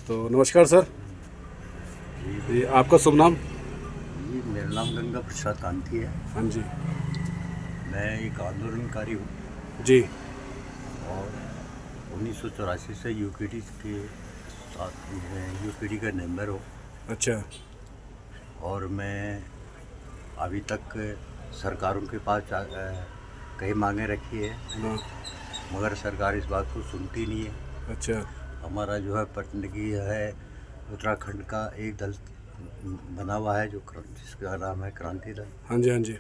तो नमस्कार सर, ये आपका शुभ नाम? जी, मेरा नाम गंगा प्रसाद कांति है। हाँ जी। मैं एक आंदोलनकारी हूँ जी। और 1984 से यूकेडी के साथ यूकेडी का मेंबर हूँ। अच्छा। और मैं अभी तक सरकारों के पास कई मांगे रखी है, हाँ। मगर सरकार इस बात को सुनती नहीं है। अच्छा। हमारा जो है प्रतिनिधि है उत्तराखंड का एक दल बना हुआ है जिसका नाम है क्रांति दल। हाँ जी, हाँ जी।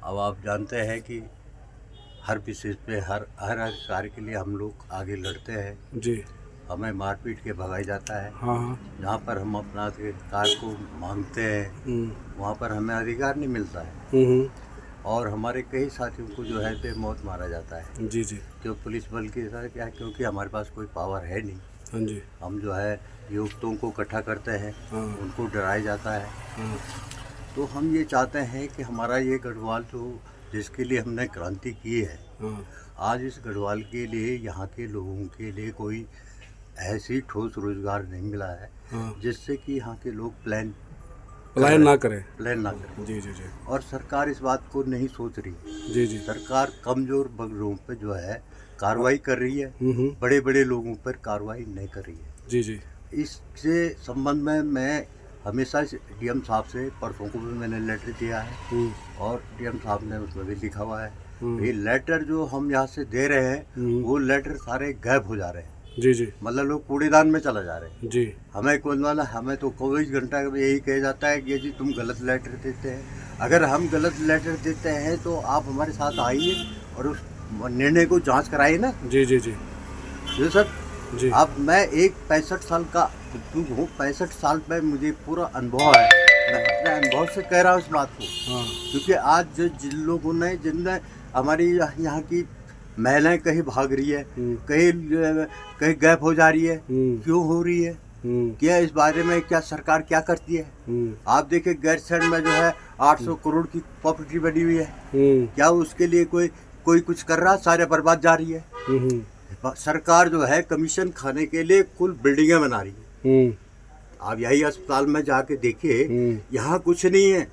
अब आप जानते हैं कि हर विषय पे हर कार्य के लिए हम लोग आगे लड़ते हैं। जी। हमें मारपीट के भगाया जाता है। हाँ हाँ। जहाँ पर हम अपना अधिकार को मांगते हैं वहाँ पर हमें अधिकार नहीं मिलता है। और हमारे कई साथियों को जो है बेमौत मारा जाता है। जी जी। जो पुलिस बल के साथ क्या, क्योंकि हमारे पास कोई पावर है नहीं। हाँ जी। हम जो है युवकों को इकट्ठा करते हैं, हाँ। उनको डराया जाता है। हाँ। तो हम ये चाहते हैं कि हमारा ये गढ़वाल जो जिसके लिए हमने क्रांति की है, हाँ। आज इस गढ़वाल के लिए यहाँ के लोगों के लिए कोई ऐसी ठोस रोजगार नहीं मिला है। हाँ। जिससे कि यहाँ के लोग पलायन ना करें। जी जी जी। और सरकार इस बात को नहीं सोच रही। जी जी। सरकार कमजोर वर्गों पे जो है कार्रवाई कर रही है, बड़े बड़े लोगों पर कार्रवाई नहीं कर रही है। जी जी। इससे संबंध में मैं हमेशा डीएम साहब से, परसों को भी मैंने लेटर दिया है और डीएम साहब ने उसमें भी लिखा हुआ है। ये लेटर जो हम यहाँ से दे रहे हैं वो लेटर सारे गायब हो जा रहे हैं। जी जी। मतलब लोग कूड़ेदान में चला जा रहे हैं। जी। हमें कौन वाला, हमें तो 24 घंटा यही कहा जाता है कि ये जी तुम गलत लेटर देते हैं। अगर हम गलत लेटर देते हैं तो आप हमारे साथ आइए और उस निर्णय को जांच कराइए ना। जी जी जी। जी सर जी। अब मैं एक 65 साल का हूँ, 65 साल में मुझे पूरा अनुभव है। मैं अपने अनुभव से कह रहा हूँ इस बात को। हाँ। क्योंकि आज जो जिन लोगों ने जिनने हमारी यहाँ की महिलाएं कहीं भाग रही है, कहीं गायब हो जा रही है, क्यों हो रही है, क्या इस बारे में क्या सरकार क्या करती है? आप देखिए गैरसैंण में जो है 800 करोड़ की प्रॉपर्टी बनी हुई है, क्या उसके लिए कोई कुछ कर रहा? सारे बर्बाद जा रही है। सरकार जो है कमीशन खाने के लिए कुल बिल्डिंगें बना रही है। आप यही अस्पताल में जाके देखिए, यहाँ कुछ नहीं है।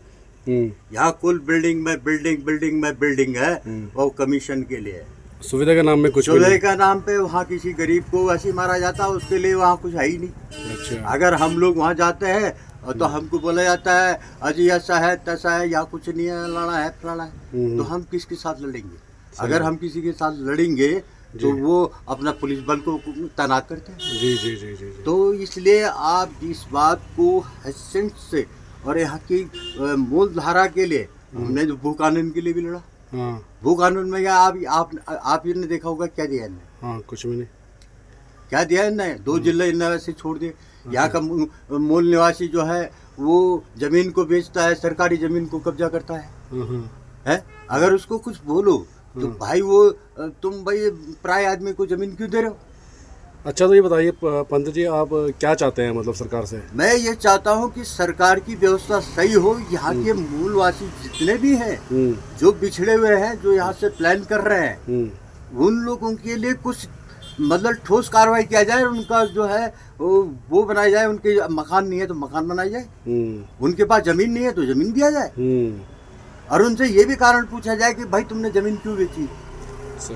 यहाँ कुल बिल्डिंग में बिल्डिंग है और कमीशन के लिए है। सुविधा के नाम में कुछ, सुविधा का नाम पे वहाँ किसी गरीब को ऐसे मारा जाता है, उसके लिए वहाँ कुछ है ही नहीं। अच्छा। अगर हम लोग वहाँ जाते हैं तो हमको बोला जाता है अजी ऐसा है तैसा है, यहाँ कुछ नहीं है, लड़ा है फलाना है। तो हम किसके साथ लड़ेंगे? अगर हम किसी के साथ लड़ेंगे तो वो अपना पुलिस बल को तैनात करते हैं। जी जी जी जी। तो इसलिए आप इस बात को हैसियत से और यहाँ की मूल धारा के लिए हमने जो भू कानून के लिए भी लड़ा। हाँ। भू कानून में क्या आप ये ने देखा होगा क्या दिया इन्हें? हाँ, कुछ भी नहीं। क्या दिया इन्हें? 2 जिले इन्हें वैसे छोड़ दिए। यहाँ का मूल निवासी जो है वो जमीन को बेचता है, सरकारी जमीन को कब्जा करता है। अगर उसको कुछ बोलो तो भाई वो तुम भाई प्राय आदमी को जमीन क्यों दे रहे हो? अच्छा, तो ये बताइए पंत जी, आप क्या चाहते हैं मतलब सरकार से? मैं ये चाहता हूँ कि सरकार की व्यवस्था सही हो। यहाँ के मूलवासी जितने भी हैं, जो बिछड़े हुए हैं, जो यहाँ से प्लान कर रहे हैं, उन लोगों के लिए कुछ मतलब ठोस कार्रवाई किया जाए। उनका जो है वो बनाया जाए। उनके मकान नहीं है तो मकान बनाया जाए, उनके पास जमीन नहीं है तो जमीन दिया जाए, और उनसे ये भी कारण पूछा जाए कि भाई तुमने जमीन क्यों बेची। सही।